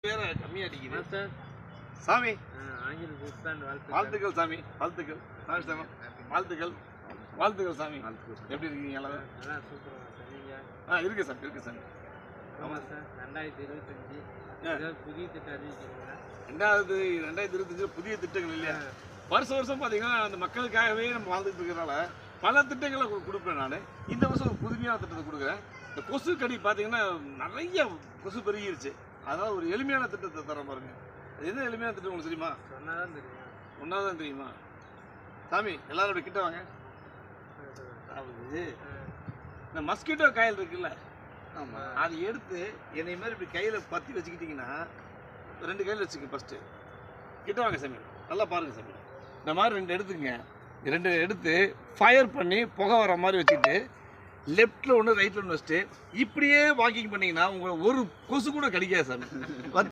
கம்மியா அடிக்குது சார். சாமி. ஆங்கில புத்தாண்டு வாழ்த்துக்கள் சாமி, வாழ்த்துக்கள் சாமி சாமி, வாழ்த்துக்கள் வாழ்த்துக்கள் சாமி. எப்படி இருக்கீங்க எல்லாரும்? நல்லா சூப்பராக சார். நீங்கள் இருக்கு சாமி, இருக்கு சாமி. ஆமாம் சார். 2025 புதிய திட்டம் அறிவிக்கிறீங்களா? 2025 புதிய திட்டங்கள் இல்லையா? வருஷம் பார்த்தீங்கன்னா அந்த மக்களுக்காகவே நம்ம வாழ்ந்துட்டு இருக்கிறனால பல திட்டங்களை கொடுப்பேன் நான். இந்த வருஷம் ஒரு புதுமையான திட்டத்தை கொடுக்குறேன். இந்த கொசு கடி பார்த்தீங்கன்னா நிறைய கொசு பெருகிருச்சு. அதனால் ஒரு எளிமையான திட்டத்தை தர பாருங்க. அது என்ன எளிமையான திட்டம் உங்களுக்கு தெரியுமா? சொன்னாதான் தெரியும். ஒன்றாதான் தெரியுமா? சாமி எல்லாரோட கிட்ட வாங்க. அதாவது இந்த மஸ்கிட்டோ காயில் இருக்குல்ல, ஆமாம், அதை எடுத்து என்னை மாதிரி இப்படி கையில் பற்றி வச்சுக்கிட்டிங்கன்னா 2 கையில் வச்சுக்க. ஃபஸ்ட்டு கிட்ட வாங்க சாமி, நல்லா பாருங்கள் சாமி. இந்த மாதிரி 2 எடுத்துக்கங்க. 2 எடுத்து ஃபயர் பண்ணி புகை வர மாதிரி வச்சுக்கிட்டு லெஃப்ட்டில் ஒன்று ரைட்டில் ஒன்று வச்சுட்டு இப்படியே வாக்கிங் பண்ணிங்கன்னா உங்களை ஒரு கொசு கூட கடிக்காது சாமி.